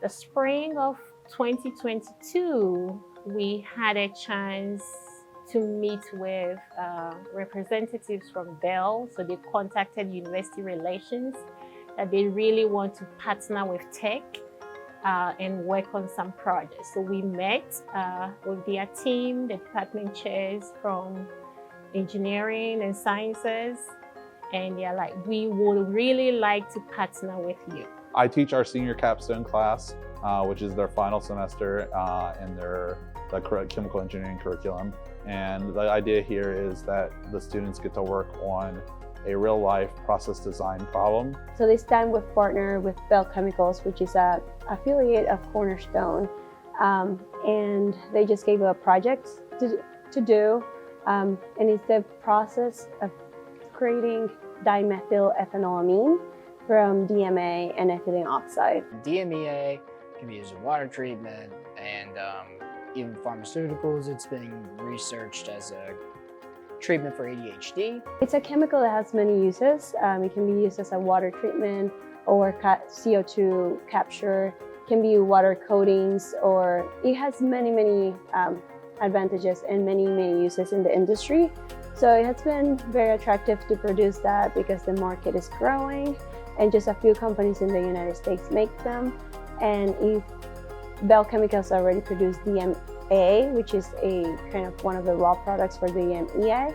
The spring of 2022, we had a chance to meet with representatives from Belle. So they contacted University Relations that they really want to partner with Tech and work on some projects. So we met with their team, the department chairs from engineering and sciences, and they're like, we would really like to partner with you. I teach our senior capstone class, which is their final semester in the chemical engineering curriculum. And the idea here is that the students get to work on a real-life process design problem. So this time we've partnered with Belle Chemicals, which is an affiliate of Cornerstone, and they just gave a project to do, and it's the process of creating dimethylethanolamine from DMA and ethylene oxide. DMEA can be used in water treatment and even pharmaceuticals. It's being researched as a treatment for ADHD. It's a chemical that has many uses. It can be used as a water treatment or CO2 capture. It can be water coatings, or it has many advantages and many uses in the industry. So it has been very attractive to produce that because the market is growing and just a few companies in the United States make them. And if Belle Chemicals already produced DMA, which is a kind of one of the raw products for the DMEA.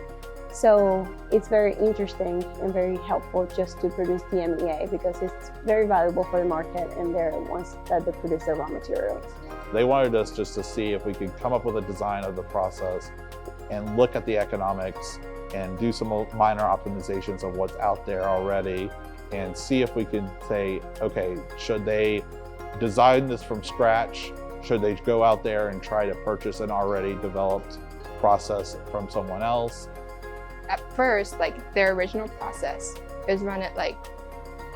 So it's very interesting and very helpful just to produce DMEA because it's very valuable for the market, and they're the ones that they produce the raw materials. They wanted us just to see if we could come up with a design of the process and look at the economics and do some minor optimizations of what's out there already and see if we could say, okay, should they design this from scratch? Should they go out there and try to purchase an already developed process from someone else? At first, like their original process is run at like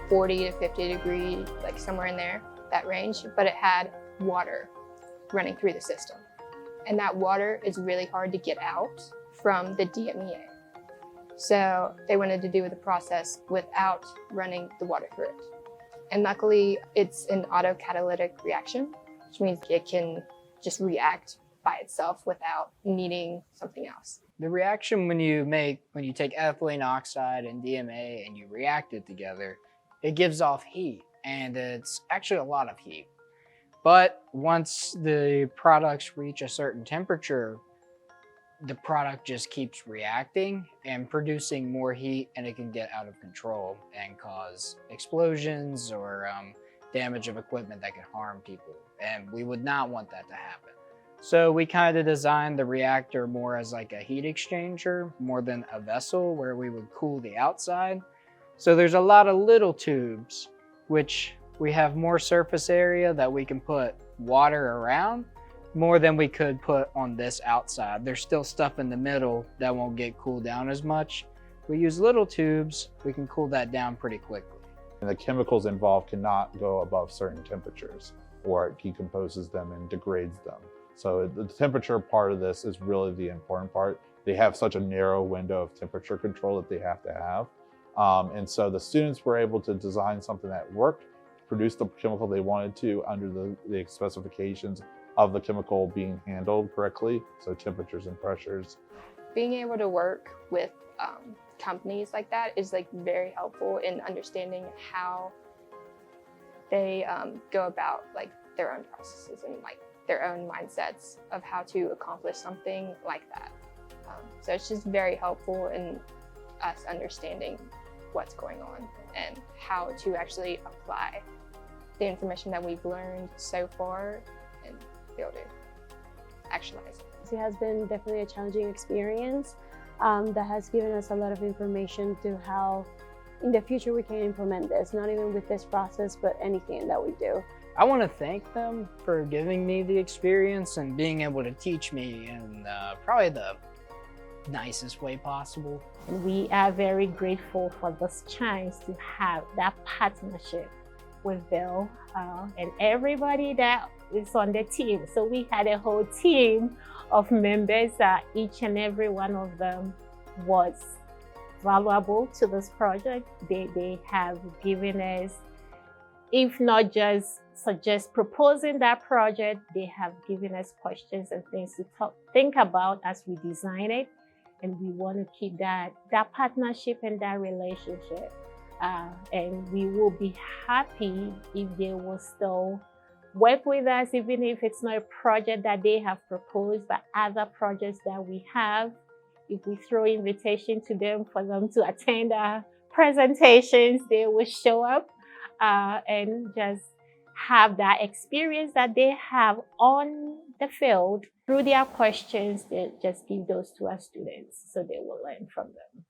40 to 50 degrees, like somewhere in there, that range, but it had water running through the system. And that water is really hard to get out from the DMEA. So they wanted to do the process without running the water through it. And luckily, it's an autocatalytic reaction, which means it can just react by itself without needing something else. The reaction when you take ethylene oxide and DMA and you react it together, it gives off heat, and it's actually a lot of heat. But once the products reach a certain temperature, the product just keeps reacting and producing more heat, and it can get out of control and cause explosions or damage of equipment that can harm people. And we would not want that to happen. So we kind of designed the reactor more as like a heat exchanger, more than a vessel where we would cool the outside. So there's a lot of little tubes, which we have more surface area that we can put water around, more than we could put on this outside. There's still stuff in the middle that won't get cooled down as much. We use little tubes, we can cool that down pretty quickly. And the chemicals involved cannot go above certain temperatures, or it decomposes them and degrades them. So the temperature part of this is really the important part. They have such a narrow window of temperature control that they have to have. And so the students were able to design something that worked, produce the chemical they wanted to under the specifications of the chemical being handled correctly, so temperatures and pressures. Being able to work with companies like that is like very helpful in understanding how they go about like their own processes and like their own mindsets of how to accomplish something like that. So it's just very helpful in us understanding what's going on and how to actually apply the information that we've learned so far and be able to actualize it. It has been definitely a challenging experience that has given us a lot of information to how in the future we can implement this, not even with this process, but anything that we do. I want to thank them for giving me the experience and being able to teach me in probably the nicest way possible. We are very grateful for this chance to have that partnership with Belle and everybody that is on the team. So we had a whole team of members that each and every one of them was valuable to this project. They have given us if not just proposing that project, they have given us questions and things to think about as we design it. And we want to keep that partnership and that relationship. And we will be happy if they will still work with us, even if it's not a project that they have proposed, but other projects that we have. If we throw invitation to them for them to attend our presentations, they will show up and just have that experience that they have on the field. Through their questions, they just give those to our students so they will learn from them.